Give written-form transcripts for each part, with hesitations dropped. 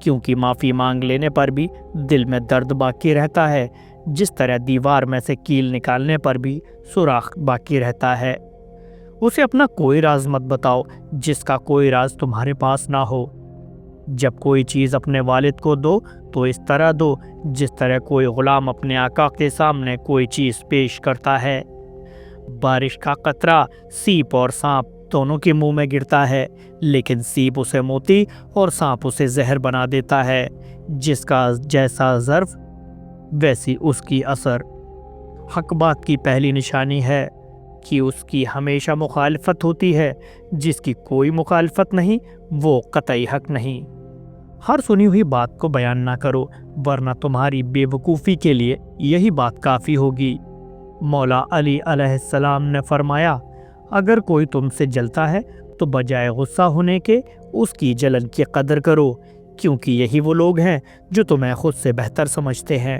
کیونکہ معافی مانگ لینے پر بھی دل میں درد باقی رہتا ہے، جس طرح دیوار میں سے کیل نکالنے پر بھی سوراخ باقی رہتا ہے۔ اسے اپنا کوئی راز مت بتاؤ جس کا کوئی راز تمہارے پاس نہ ہو۔ جب کوئی چیز اپنے والد کو دو تو اس طرح دو جس طرح کوئی غلام اپنے آقا کے سامنے کوئی چیز پیش کرتا ہے۔ بارش کا قطرہ سیپ اور سانپ دونوں کے منہ میں گرتا ہے، لیکن سیپ اسے موتی اور سانپ اسے زہر بنا دیتا ہے۔ جس کا جیسا ظرف ویسی اس کی اثر۔ حق بات کی پہلی نشانی ہے کہ اس کی ہمیشہ مخالفت ہوتی ہے، جس کی کوئی مخالفت نہیں وہ قطعی حق نہیں۔ ہر سنی ہوئی بات کو بیان نہ کرو، ورنہ تمہاری بے وقوفی کے لیے یہی بات کافی ہوگی۔ مولا علی علیہ السلام نے فرمایا، اگر کوئی تم سے جلتا ہے تو بجائے غصہ ہونے کے اس کی جلن کی قدر کرو، کیونکہ یہی وہ لوگ ہیں جو تمہیں خود سے بہتر سمجھتے ہیں۔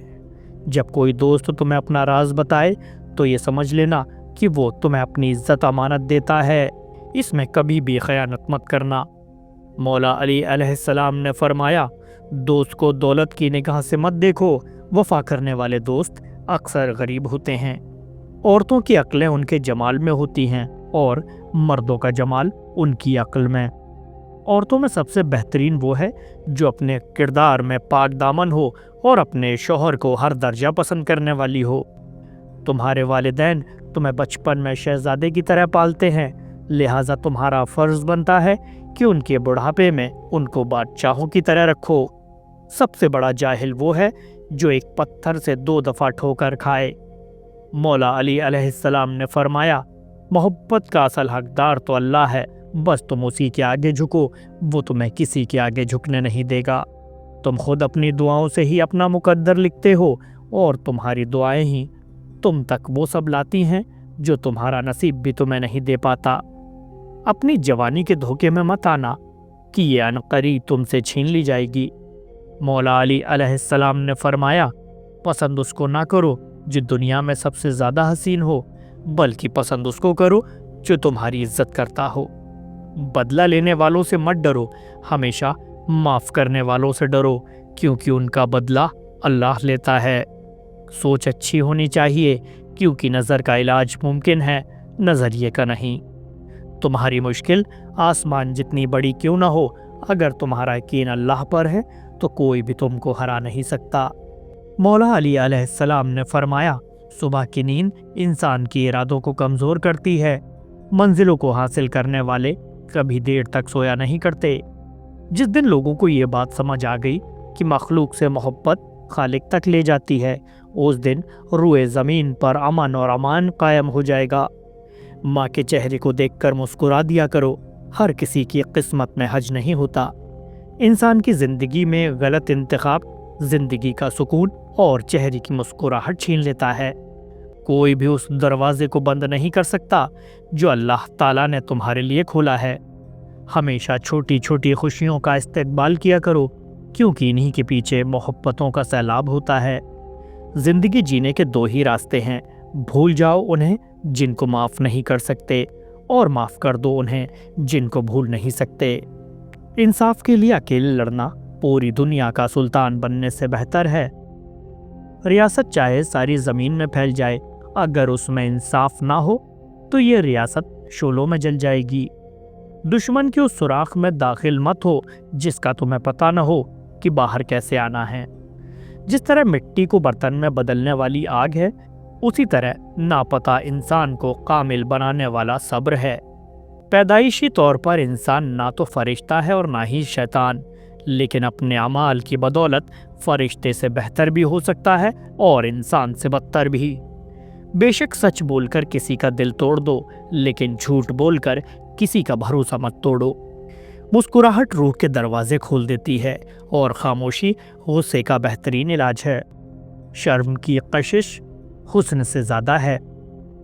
جب کوئی دوست تمہیں اپنا راز بتائے تو یہ سمجھ لینا کہ وہ تمہیں اپنی عزت امانت دیتا ہے، اس میں کبھی بھی خیانت مت کرنا۔ مولا علی علیہ السلام نے فرمایا، دوست کو دولت کی نگاہ سے مت دیکھو، وفا کرنے والے دوست اکثر غریب ہوتے ہیں۔ عورتوں کی عقلیں ان کے جمال میں ہوتی ہیں اور مردوں کا جمال ان کی عقل میں۔ عورتوں میں سب سے بہترین وہ ہے جو اپنے کردار میں پاک دامن ہو اور اپنے شوہر کو ہر درجہ پسند کرنے والی ہو۔ تمہارے والدین تمہیں بچپن میں شہزادے کی طرح پالتے ہیں، لہٰذا تمہارا فرض بنتا ہے کہ ان کے بڑھاپے میں ان کو بادشاہوں کی طرح رکھو۔ سب سے بڑا جاہل وہ ہے جو ایک پتھر سے 2 دفعہ ٹھوکر کھائے۔ مولا علی علیہ السلام نے فرمایا، محبت کا اصل حقدار تو اللہ ہے، بس تم اسی کے آگے جھکو، وہ تمہیں کسی کے آگے جھکنے نہیں دے گا۔ تم خود اپنی دعاؤں سے ہی اپنا مقدر لکھتے ہو، اور تمہاری دعائیں ہی تم تک وہ سب لاتی ہیں جو تمہارا نصیب بھی تمہیں نہیں دے پاتا۔ اپنی جوانی کے دھوکے میں مت آنا کہ یہ عنقریب تم سے چھین لی جائے گی۔ مولا علی علیہ السلام نے فرمایا، پسند اس کو نہ کرو جو دنیا میں سب سے زیادہ حسین ہو، بلکہ پسند اس کو کرو جو تمہاری عزت کرتا ہو۔ بدلہ لینے والوں سے مت ڈرو، ہمیشہ معاف کرنے والوں سے ڈرو، کیونکہ ان کا بدلہ اللہ لیتا ہے۔ سوچ اچھی ہونی چاہیے، کیونکہ نظر کا علاج ممکن ہے، نظریے کا نہیں۔ تمہاری مشکل آسمان جتنی بڑی کیوں نہ ہو، اگر تمہارا یقین اللہ پر ہے تو کوئی بھی تم کو ہرا نہیں سکتا۔ مولا علی علیہ السلام نے فرمایا، صبح کی نیند انسان کی ارادوں کو کمزور کرتی ہے، منزلوں کو حاصل کرنے والے کبھی دیر تک سویا نہیں کرتے۔ جس دن لوگوں کو یہ بات سمجھ آ گئی کہ مخلوق سے محبت خالق تک لے جاتی ہے، اس دن روئے زمین پر امن اور امان قائم ہو جائے گا۔ ماں کے چہرے کو دیکھ کر مسکرا دیا کرو، ہر کسی کی قسمت میں حج نہیں ہوتا۔ انسان کی زندگی میں غلط انتخاب زندگی کا سکون اور چہرے کی مسکراہٹ چھین لیتا ہے۔ کوئی بھی اس دروازے کو بند نہیں کر سکتا جو اللہ تعالیٰ نے تمہارے لیے کھولا ہے۔ ہمیشہ چھوٹی چھوٹی خوشیوں کا استقبال کیا کرو، کیونکہ انہی کے پیچھے محبتوں کا سیلاب ہوتا ہے۔ زندگی جینے کے 2 ہی راستے ہیں، بھول جاؤ انہیں جن کو معاف نہیں کر سکتے، اور معاف کر دو انہیں جن کو بھول نہیں سکتے۔ انصاف کے لیے اکیلے لڑنا پوری دنیا کا سلطان بننے سے بہتر ہے۔ ریاست چاہے ساری زمین میں پھیل جائے، اگر اس میں انصاف نہ ہو تو یہ ریاست شعلوں میں جل جائے گی۔ دشمن کے اس سوراخ میں داخل مت ہو جس کا تمہیں پتہ نہ ہو کہ باہر کیسے آنا ہے۔ جس طرح مٹی کو برتن میں بدلنے والی آگ ہے، اسی طرح ناپتہ انسان کو کامل بنانے والا صبر ہے۔ پیدائشی طور پر انسان نہ تو فرشتہ ہے اور نہ ہی شیطان، لیکن اپنے اعمال کی بدولت فرشتے سے بہتر بھی ہو سکتا ہے اور انسان سے بدتر بھی۔ بے شک سچ بول کر کسی کا دل توڑ دو، لیکن جھوٹ بول کر کسی کا بھروسہ مت توڑو۔ مسکراہٹ روح کے دروازے کھول دیتی ہے، اور خاموشی غصے کا بہترین علاج ہے۔ شرم کی کشش حسن سے زیادہ ہے،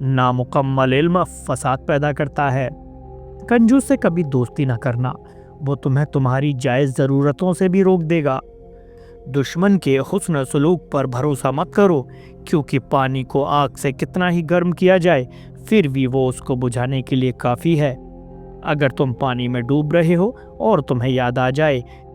نامکمل علم فساد پیدا کرتا ہے۔ کنجوس سے کبھی دوستی نہ کرنا، وہ تمہیں تمہاری جائز ضرورتوں سے بھی روک دے گا۔ دشمن کے حسن سلوک پر بھروسہ مت کرو، کیونکہ پانی کو آگ سے کتنا ہی گرم کیا جائے پھر بھی وہ اس کو بجھانے کے لیے کافی ہے۔ اگر تم پانی میں ڈوب رہے ہو اور تمہیں یاد آ جائے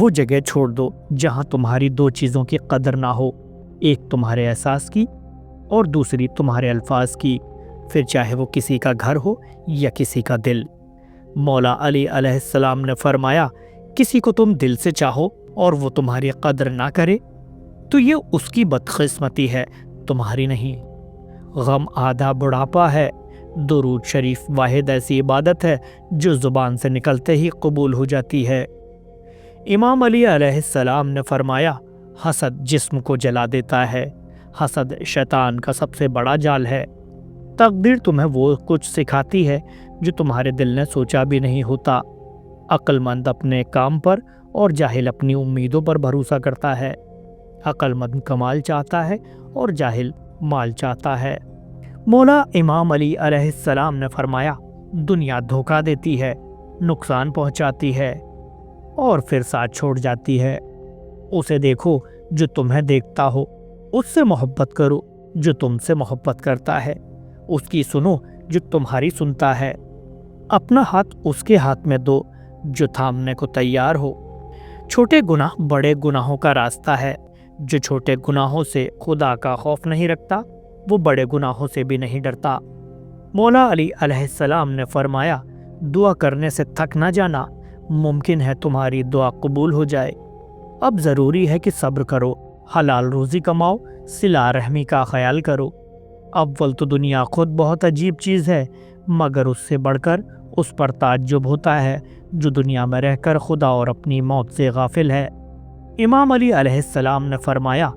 وہ جگہ چھوڑ دو جہاں تمہاری دو چیزوں کی قدر نہ ہو، ایک تمہارے احساس کی اور دوسری تمہارے الفاظ کی، پھر چاہے وہ کسی کا گھر ہو یا کسی کا دل۔ مولا علی علیہ السلام نے فرمایا، کسی کو تم دل سے چاہو اور وہ تمہاری قدر نہ کرے تو یہ اس کی بدقسمتی ہے، تمہاری نہیں۔ غم آدھا بڑھاپا ہے۔ درود شریف واحد ایسی عبادت ہے جو زبان سے نکلتے ہی قبول ہو جاتی ہے۔ امام علی علیہ السلام نے فرمایا، حسد جسم کو جلا دیتا ہے، حسد شیطان کا سب سے بڑا جال ہے۔ تقدیر تمہیں وہ کچھ سکھاتی ہے جو تمہارے دل نے سوچا بھی نہیں ہوتا۔ عقل مند اپنے کام پر اور جاہل اپنی امیدوں پر بھروسہ کرتا ہے۔ عقل مند کمال چاہتا ہے اور جاہل مال چاہتا ہے۔ مولا امام علی علیہ السلام نے فرمایا، دنیا دھوکہ دیتی ہے، نقصان پہنچاتی ہے اور پھر ساتھ چھوڑ جاتی ہے۔ اسے دیکھو جو تمہیں دیکھتا ہو، اس سے محبت کرو جو تم سے محبت کرتا ہے، اس کی سنو جو تمہاری سنتا ہے، اپنا ہاتھ اس کے ہاتھ میں دو جو تھامنے کو تیار ہو۔ چھوٹے گناہ بڑے گناہوں کا راستہ ہے، جو چھوٹے گناہوں سے خدا کا خوف نہیں رکھتا وہ بڑے گناہوں سے بھی نہیں ڈرتا۔ مولا علی علیہ السلام نے فرمایا، دعا کرنے سے تھک نہ جانا، ممکن ہے تمہاری دعا قبول ہو جائے۔ اب ضروری ہے کہ صبر کرو، حلال روزی کماؤ، صلہ رحمی کا خیال کرو۔ اول تو دنیا خود بہت عجیب چیز ہے، مگر اس سے بڑھ کر اس پر تعجب ہوتا ہے جو دنیا میں رہ کر خدا اور اپنی موت سے غافل ہے۔ امام علی علیہ السلام نے فرمایا،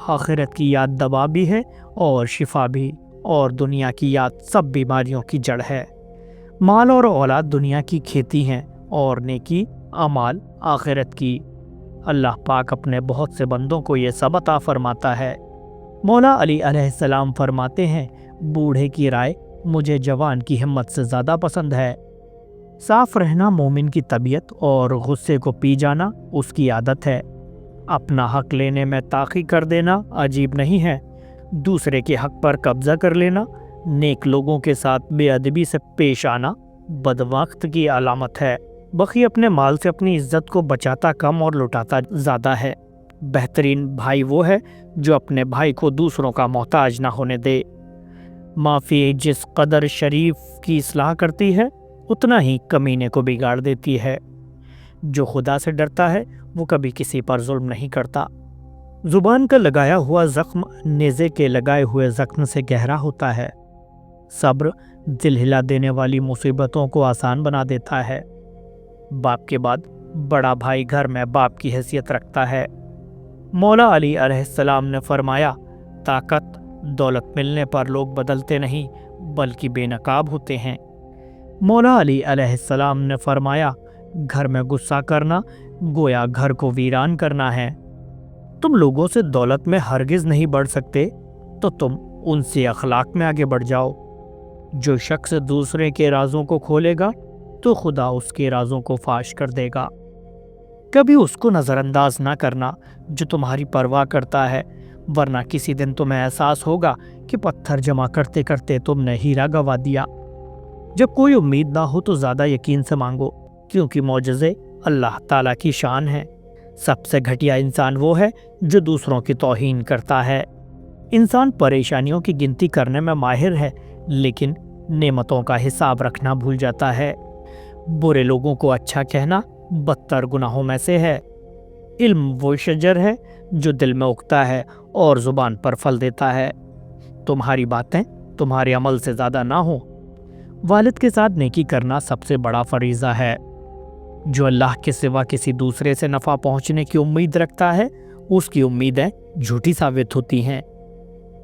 آخرت کی یاد دوا بھی ہے اور شفا بھی، اور دنیا کی یاد سب بیماریوں کی جڑ ہے۔ مال اور اولاد دنیا کی کھیتی ہیں اور نیکی اعمال آخرت کی۔ اللہ پاک اپنے بہت سے بندوں کو یہ سب عطا فرماتا ہے۔ مولا علی علیہ السلام فرماتے ہیں، بوڑھے کی رائے مجھے جوان کی ہمت سے زیادہ پسند ہے۔ صاف رہنا مومن کی طبیعت اور غصے کو پی جانا اس کی عادت ہے۔ اپنا حق لینے میں تاخیر کر دینا عجیب نہیں ہے، دوسرے کے حق پر قبضہ کر لینا، نیک لوگوں کے ساتھ بے ادبی سے پیش آنا بدبخت کی علامت ہے۔ بخیل اپنے مال سے اپنی عزت کو بچاتا کم اور لٹاتا زیادہ ہے۔ بہترین بھائی وہ ہے جو اپنے بھائی کو دوسروں کا محتاج نہ ہونے دے۔ معافی جس قدر شریف کی اصلاح کرتی ہے اتنا ہی کمینے کو بگاڑ دیتی ہے۔ جو خدا سے ڈرتا ہے وہ کبھی کسی پر ظلم نہیں کرتا۔ زبان کا لگایا ہوا زخم نیزے کے لگائے ہوئے زخم سے گہرا ہوتا ہے۔ صبر دل ہلا دینے والی مصیبتوں کو آسان بنا دیتا ہے۔ باپ کے بعد بڑا بھائی گھر میں باپ کی حیثیت رکھتا ہے۔ مولا علی علیہ السلام نے فرمایا، طاقت دولت ملنے پر لوگ بدلتے نہیں بلکہ بے نقاب ہوتے ہیں۔ مولا علی علیہ السلام نے فرمایا، گھر میں غصہ کرنا گویا گھر کو ویران کرنا ہے۔ تم لوگوں سے دولت میں ہرگز نہیں بڑھ سکتے تو تم ان سے اخلاق میں آگے بڑھ جاؤ۔ جو شخص دوسرے کے رازوں کو کھولے گا تو خدا اس کے رازوں کو فاش کر دے گا۔ کبھی اس کو نظر انداز نہ کرنا جو تمہاری پرواہ کرتا ہے، ورنہ کسی دن تمہیں احساس ہوگا کہ پتھر جمع کرتے کرتے تم نے ہیرا گنوا دیا۔ جب کوئی امید نہ ہو تو زیادہ یقین سے مانگو، کیونکہ معجزے اللہ تعالیٰ کی شان ہے۔ سب سے گھٹیا انسان وہ ہے جو دوسروں کی توہین کرتا ہے۔ انسان پریشانیوں کی گنتی کرنے میں ماہر ہے لیکن نعمتوں کا حساب رکھنا بھول جاتا ہے۔ برے لوگوں کو اچھا کہنا بدتر گناہوں میں سے ہے۔ علم وہ شجر ہے جو دل میں اگتا ہے اور زبان پر پھل دیتا ہے۔ تمہاری باتیں تمہارے عمل سے زیادہ نہ ہوں۔ والد کے ساتھ نیکی کرنا سب سے بڑا فریضہ ہے۔ جو اللہ کے سوا کسی دوسرے سے نفع پہنچنے کی امید رکھتا ہے اس کی امیدیں جھوٹی ثابت ہوتی ہیں۔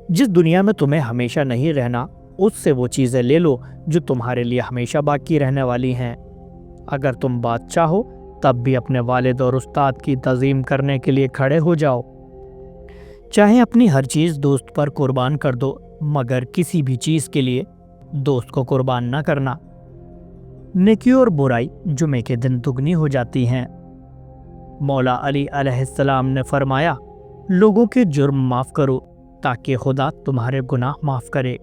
جس دنیا میں تمہیں ہمیشہ نہیں رہنا اس سے وہ چیزیں لے لو جو تمہارے لیے ہمیشہ باقی رہنے والی ہیں۔ اگر تم بادشاہ ہو تب بھی اپنے والد اور استاد کی تعظیم کرنے کے لیے کھڑے ہو جاؤ۔ چاہے اپنی ہر چیز دوست پر قربان کر دو مگر کسی بھی چیز کے لیے دوست کو قربان نہ کرنا۔ نیکی اور برائی جمعے کے دن دگنی ہو جاتی ہیں۔ مولا علی علیہ السلام نے فرمایا، لوگوں کے جرم معاف کرو تاکہ خدا تمہارے گناہ معاف کرے۔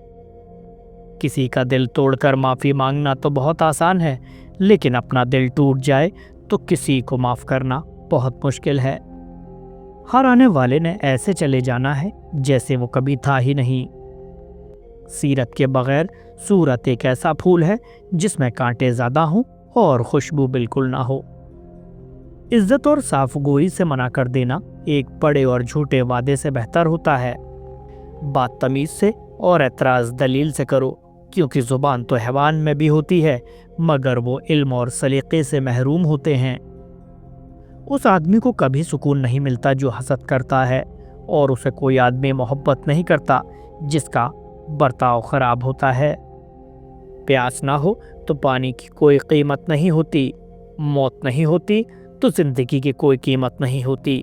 کسی کا دل توڑ کر معافی مانگنا تو بہت آسان ہے، لیکن اپنا دل ٹوٹ جائے تو کسی کو معاف کرنا بہت مشکل ہے۔ ہر آنے والے نے ایسے چلے جانا ہے جیسے وہ کبھی تھا ہی نہیں۔ سیرت کے بغیر صورت ایک ایسا پھول ہے جس میں کانٹے زیادہ ہوں اور خوشبو بالکل نہ ہو۔ عزت اور صاف گوئی سے منع کر دینا ایک بڑے اور جھوٹے وعدے سے بہتر ہوتا ہے۔ بات تمیز سے اور اعتراض دلیل سے کرو، کیونکہ زبان تو حیوان میں بھی ہوتی ہے مگر وہ علم اور سلیقے سے محروم ہوتے ہیں۔ اس آدمی کو کبھی سکون نہیں ملتا جو حسد کرتا ہے، اور اسے کوئی آدمی محبت نہیں کرتا جس کا برتاؤ خراب ہوتا ہے۔ پیاس نہ ہو تو پانی کی کوئی قیمت نہیں ہوتی، موت نہیں ہوتی تو زندگی کی کوئی قیمت نہیں ہوتی،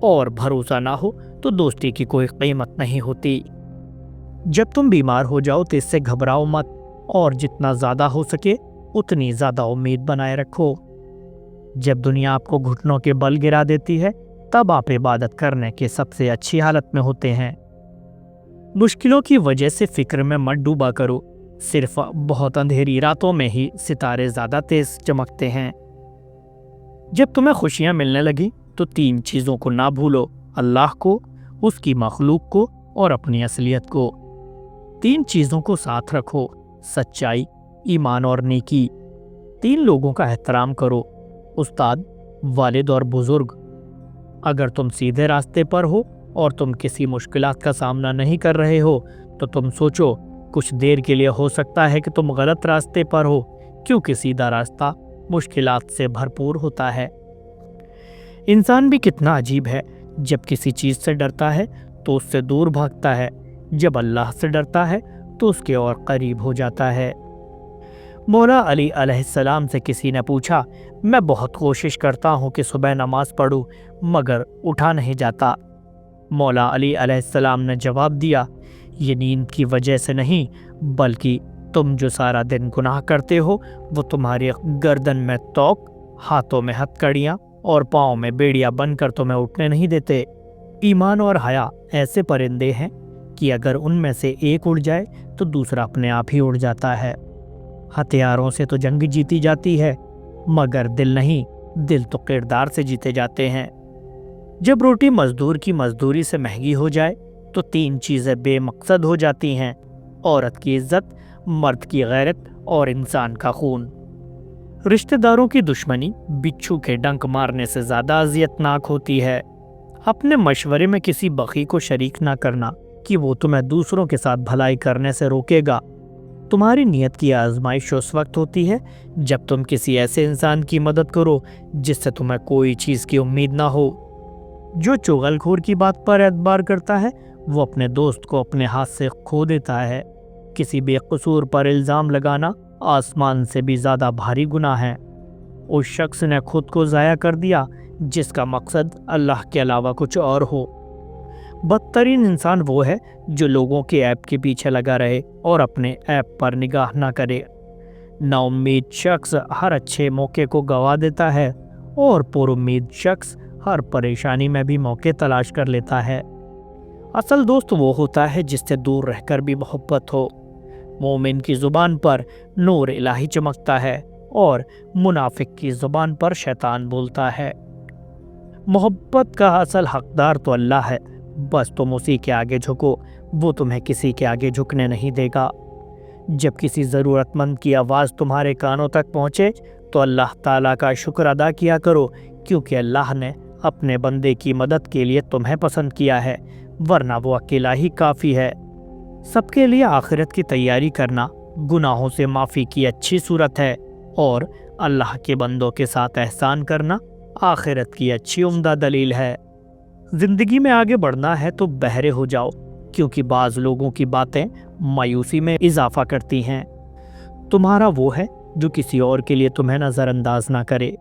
اور بھروسہ نہ ہو تو دوستی کی کوئی قیمت نہیں ہوتی۔ جب تم بیمار ہو جاؤ تو اس سے گھبراؤ مت، اور جتنا زیادہ ہو سکے اتنی زیادہ امید بنائے رکھو۔ جب دنیا آپ کو گھٹنوں کے بل گرا دیتی ہے تب آپ عبادت کرنے کے سب سے اچھی حالت میں ہوتے ہیں۔ مشکلوں کی وجہ سے فکر میں مت ڈوبا کرو، صرف بہت اندھیری راتوں میں ہی ستارے زیادہ تیز چمکتے ہیں۔ جب تمہیں خوشیاں ملنے لگی تو 3 چیزوں کو نہ بھولو: اللہ کو، اس کی مخلوق کو اور اپنی اصلیت کو۔ 3 چیزوں کو ساتھ رکھو: سچائی، ایمان اور نیکی۔ 3 لوگوں کا احترام کرو: استاد، والد اور بزرگ۔ اگر تم سیدھے راستے پر ہو اور تم کسی مشکلات کا سامنا نہیں کر رہے ہو تو تم سوچو، کچھ دیر کے لیے ہو سکتا ہے کہ تم غلط راستے پر ہو، کیونکہ سیدھا راستہ مشکلات سے بھرپور ہوتا ہے۔ انسان بھی کتنا عجیب ہے، جب کسی چیز سے ڈرتا ہے تو اس سے دور بھاگتا ہے، جب اللہ سے ڈرتا ہے تو اس کے اور قریب ہو جاتا ہے۔ مولا علی علیہ السلام سے کسی نے پوچھا، میں بہت کوشش کرتا ہوں کہ صبح نماز پڑھوں مگر اٹھا نہیں جاتا۔ مولا علی علیہ السلام نے جواب دیا، یہ نیند کی وجہ سے نہیں بلکہ تم جو سارا دن گناہ کرتے ہو وہ تمہاری گردن میں توق، ہاتھوں میں ہتھکڑیاں اور پاؤں میں بیڑیاں بن کر تمہیں اٹھنے نہیں دیتے۔ ایمان اور حیا ایسے پرندے ہیں کہ اگر ان میں سے ایک اڑ جائے تو دوسرا اپنے آپ ہی اڑ جاتا ہے۔ ہتھیاروں سے تو جنگ جیتی جاتی ہے مگر دل نہیں، دل تو کردار سے جیتے جاتے ہیں۔ جب روٹی مزدور کی مزدوری سے مہنگی ہو جائے تو 3 چیزیں بے مقصد ہو جاتی ہیں: عورت کی عزت، مرد کی غیرت اور انسان کا خون۔ رشتہ داروں کی دشمنی بچھو کے ڈنک مارنے سے زیادہ اذیت ناک ہوتی ہے۔ اپنے مشورے میں کسی بخیل کو شریک نہ کرنا کہ وہ تمہیں دوسروں کے ساتھ بھلائی کرنے سے روکے گا۔ تمہاری نیت کی آزمائش اس وقت ہوتی ہے جب تم کسی ایسے انسان کی مدد کرو جس سے تمہیں کوئی چیز کی امید نہ ہو۔ جو چغل خور کی بات پر اعتبار کرتا ہے وہ اپنے دوست کو اپنے ہاتھ سے کھو دیتا ہے۔ کسی بے قصور پر الزام لگانا آسمان سے بھی زیادہ بھاری گناہ ہے۔ اس شخص نے خود کو ضائع کر دیا جس کا مقصد اللہ کے علاوہ کچھ اور ہو۔ بدترین انسان وہ ہے جو لوگوں کے عیب کے پیچھے لگا رہے اور اپنے عیب پر نگاہ نہ کرے۔ نا امید شخص ہر اچھے موقع کو گوا دیتا ہے اور پر امید شخص ہر پریشانی میں بھی موقع تلاش کر لیتا ہے۔ اصل دوست وہ ہوتا ہے جس سے دور رہ کر بھی محبت ہو۔ مومن کی زبان پر نور الہی چمکتا ہے اور منافق کی زبان پر شیطان بولتا ہے۔ محبت کا اصل حقدار تو اللہ ہے، بس تم اسی کے آگے جھکو، وہ تمہیں کسی کے آگے جھکنے نہیں دے گا۔ جب کسی ضرورت مند کی آواز تمہارے کانوں تک پہنچے تو اللہ تعالیٰ کا شکر ادا کیا کرو، کیونکہ اللہ نے اپنے بندے کی مدد کے لیے تمہیں پسند کیا ہے، ورنہ وہ اکیلا ہی کافی ہے۔ سب کے لیے آخرت کی تیاری کرنا گناہوں سے معافی کی اچھی صورت ہے، اور اللہ کے بندوں کے ساتھ احسان کرنا آخرت کی اچھی عمدہ دلیل ہے۔ زندگی میں آگے بڑھنا ہے تو بہرے ہو جاؤ، کیونکہ بعض لوگوں کی باتیں مایوسی میں اضافہ کرتی ہیں۔ تمہارا وہ ہے جو کسی اور کے لیے تمہیں نظر انداز نہ کرے۔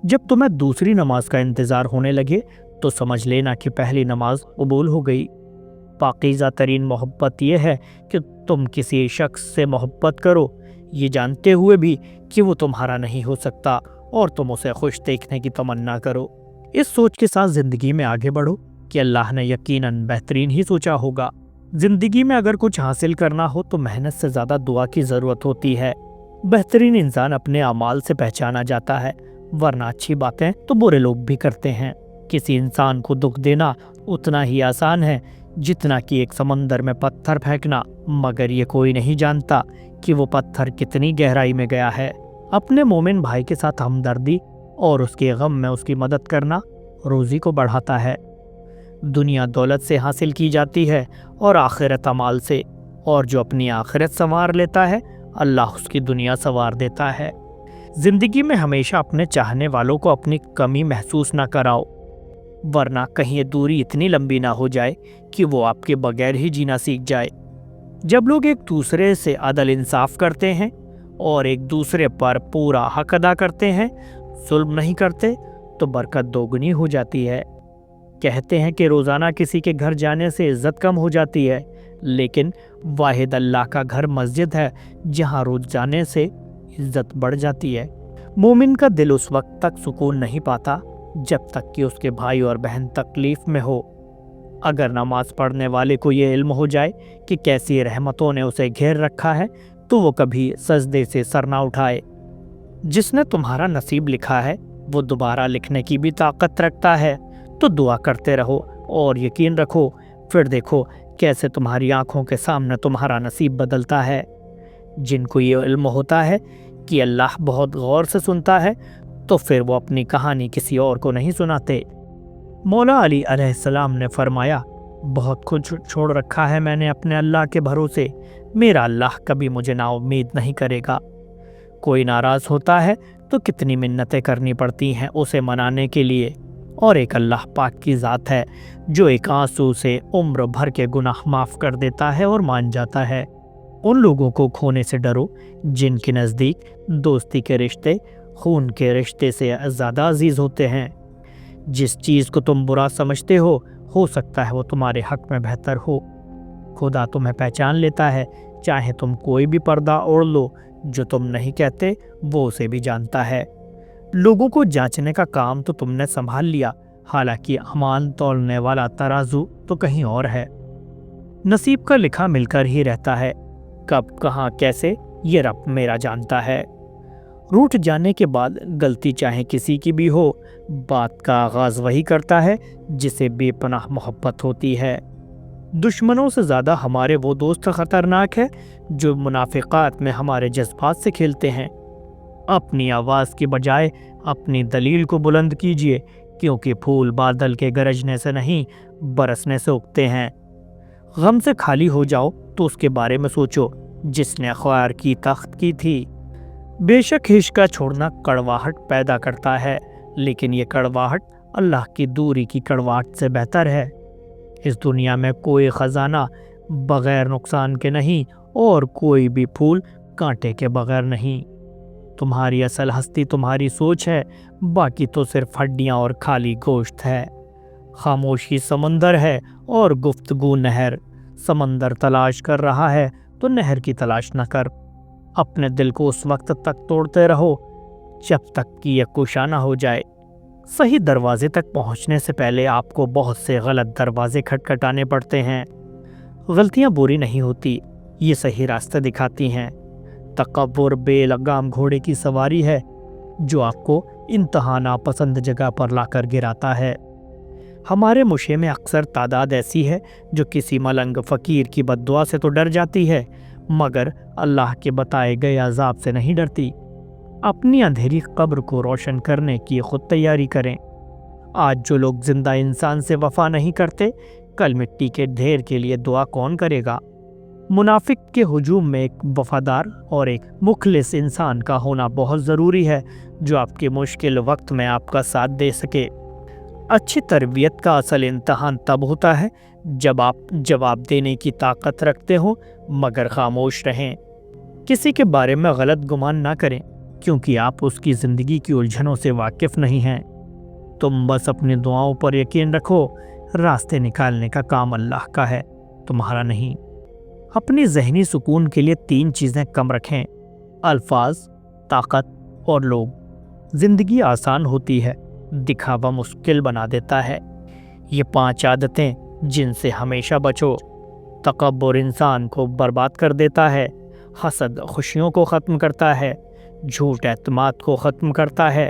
جب تمہیں دوسری نماز کا انتظار ہونے لگے تو سمجھ لینا کہ پہلی نماز قبول ہو گئی۔ پاکیزہ ترین محبت یہ ہے کہ تم کسی شخص سے محبت کرو یہ جانتے ہوئے بھی کہ وہ تمہارا نہیں ہو سکتا، اور تم اسے خوش دیکھنے کی تمنا کرو۔ اس سوچ کے ساتھ زندگی میں آگے بڑھو کہ اللہ نے یقیناً بہترین ہی سوچا ہوگا۔ زندگی میں اگر کچھ حاصل کرنا ہو تو محنت سے زیادہ دعا کی ضرورت ہوتی ہے۔ بہترین انسان اپنے اعمال سے پہچانا جاتا ہے، ورنہ اچھی باتیں تو برے لوگ بھی کرتے ہیں۔ کسی انسان کو دکھ دینا اتنا ہی آسان ہے جتنا کہ ایک سمندر میں پتھر پھینکنا، مگر یہ کوئی نہیں جانتا کہ وہ پتھر کتنی گہرائی میں گیا ہے۔ اپنے مومن بھائی کے ساتھ ہمدردی اور اس کے غم میں اس کی مدد کرنا روزی کو بڑھاتا ہے۔ دنیا دولت سے حاصل کی جاتی ہے اور آخرت اعمال سے، اور جو اپنی آخرت سنوار لیتا ہے اللہ اس کی دنیا سنوار دیتا ہے۔ زندگی میں ہمیشہ اپنے چاہنے والوں کو اپنی کمی محسوس نہ کراؤ، ورنہ کہیں یہ دوری اتنی لمبی نہ ہو جائے کہ وہ آپ کے بغیر ہی جینا سیکھ جائے۔ جب لوگ ایک دوسرے سے عدل انصاف کرتے ہیں اور ایک دوسرے پر پورا حق ادا کرتے ہیں، ظلم نہیں کرتے، تو برکت دوگنی ہو جاتی ہے۔ کہتے ہیں کہ روزانہ کسی کے گھر جانے سے عزت کم ہو جاتی ہے، لیکن واحد اللہ کا گھر مسجد ہے جہاں روز جانے سے عزت بڑھ جاتی ہے۔ مومن کا دل اس وقت تک سکون نہیں پاتا جب تک کہ اس کے بھائی اور بہن تکلیف میں ہو۔ اگر نماز پڑھنے والے کو یہ علم ہو جائے کہ کیسی رحمتوں نے اسے گھیر رکھا ہے تو وہ کبھی سجدے سے سر نہ اٹھائے۔ جس نے تمہارا نصیب لکھا ہے وہ دوبارہ لکھنے کی بھی طاقت رکھتا ہے، تو دعا کرتے رہو اور یقین رکھو، پھر دیکھو کیسے تمہاری آنکھوں کے سامنے تمہارا نصیب بدلتا ہے۔ جن کو یہ علم ہوتا ہے کہ اللہ بہت غور سے سنتا ہے تو پھر وہ اپنی کہانی کسی اور کو نہیں سناتے۔ مولا علی علیہ السلام نے فرمایا، بہت کچھ چھوڑ رکھا ہے میں نے اپنے اللہ کے بھروسے، میرا اللہ کبھی مجھے نا امید نہیں کرے گا۔ کوئی ناراض ہوتا ہے تو کتنی منتیں کرنی پڑتی ہیں اسے منانے کے لیے، اور ایک اللہ پاک کی ذات ہے جو ایک آنسو سے عمر بھر کے گناہ معاف کر دیتا ہے اور مان جاتا ہے۔ ان لوگوں کو کھونے سے ڈرو جن کے نزدیک دوستی کے رشتے خون کے رشتے سے زیادہ عزیز ہوتے ہیں۔ جس چیز کو تم برا سمجھتے ہو سکتا ہے وہ تمہارے حق میں بہتر ہو۔ خدا تمہیں پہچان لیتا ہے، چاہے تم کوئی بھی پردہ اوڑھ لو، جو تم نہیں کہتے وہ اسے بھی جانتا ہے۔ لوگوں کو جانچنے کا کام تو تم نے سنبھال لیا، حالانکہ امان تولنے والا ترازو تو کہیں اور ہے۔ نصیب کا لکھا مل کر ہی رہتا ہے، کب کہاں کیسے یہ رب میرا جانتا ہے۔ روٹھ جانے کے بعد غلطی چاہے کسی کی بھی ہو، بات کا آغاز وہی کرتا ہے جسے بے پناہ محبت ہوتی ہے۔ دشمنوں سے زیادہ ہمارے وہ دوست خطرناک ہے جو منافقات میں ہمارے جذبات سے کھیلتے ہیں۔ اپنی آواز کی بجائے اپنی دلیل کو بلند کیجیے، کیونکہ پھول بادل کے گرجنے سے نہیں برسنے سے اگتے ہیں۔ غم سے خالی ہو جاؤ تو اس کے بارے میں سوچو جس نے خوار کی تخت کی تھی۔ بے شک ہچکا چھوڑنا کڑواہٹ پیدا کرتا ہے، لیکن یہ کڑواہٹ اللہ کی دوری کی کڑواہٹ سے بہتر ہے۔ اس دنیا میں کوئی خزانہ بغیر نقصان کے نہیں، اور کوئی بھی پھول کانٹے کے بغیر نہیں۔ تمہاری اصل ہستی تمہاری سوچ ہے، باقی تو صرف ہڈیاں اور خالی گوشت ہے۔ خاموشی سمندر ہے اور گفتگو نہر۔ سمندر تلاش کر رہا ہے تو نہر کی تلاش نہ کر۔ اپنے دل کو اس وقت تک توڑتے رہو جب تک کہ یہ کشا نہ ہو جائے۔ صحیح دروازے تک پہنچنے سے پہلے آپ کو بہت سے غلط دروازے کھٹکھٹانے پڑتے ہیں۔ غلطیاں بری نہیں ہوتی، یہ صحیح راستے دکھاتی ہیں۔ تکبر بے لگام گھوڑے کی سواری ہے جو آپ کو انتہا ناپسند جگہ پر لا کر گراتا ہے۔ ہمارے مشے میں اکثر تعداد ایسی ہے جو کسی ملنگ فقیر کی بد دعا سے تو ڈر جاتی ہے، مگر اللہ کے بتائے گئے عذاب سے نہیں ڈرتی۔ اپنی اندھیری قبر کو روشن کرنے کی خود تیاری کریں۔ آج جو لوگ زندہ انسان سے وفا نہیں کرتے، کل مٹی کے ڈھیر کے لیے دعا کون کرے گا؟ منافق کے ہجوم میں ایک وفادار اور ایک مخلص انسان کا ہونا بہت ضروری ہے جو آپ کے مشکل وقت میں آپ کا ساتھ دے سکے۔ اچھی تربیت کا اصل امتحان تب ہوتا ہے جب آپ جواب دینے کی طاقت رکھتے ہوں مگر خاموش رہیں۔ کسی کے بارے میں غلط گمان نہ کریں کیونکہ آپ اس کی زندگی کی الجھنوں سے واقف نہیں ہیں۔ تم بس اپنی دعاؤں پر یقین رکھو، راستے نکالنے کا کام اللہ کا ہے، تمہارا نہیں۔ اپنی ذہنی سکون کے لیے 3 چیزیں کم رکھیں: الفاظ، طاقت اور لوگ۔ زندگی آسان ہوتی ہے، دکھاوا مشکل بنا دیتا ہے۔ یہ 5 عادتیں جن سے ہمیشہ بچو۔ تکبر انسان کو برباد کر دیتا ہے، حسد خوشیوں کو ختم کرتا ہے، جھوٹ اعتماد کو ختم کرتا ہے،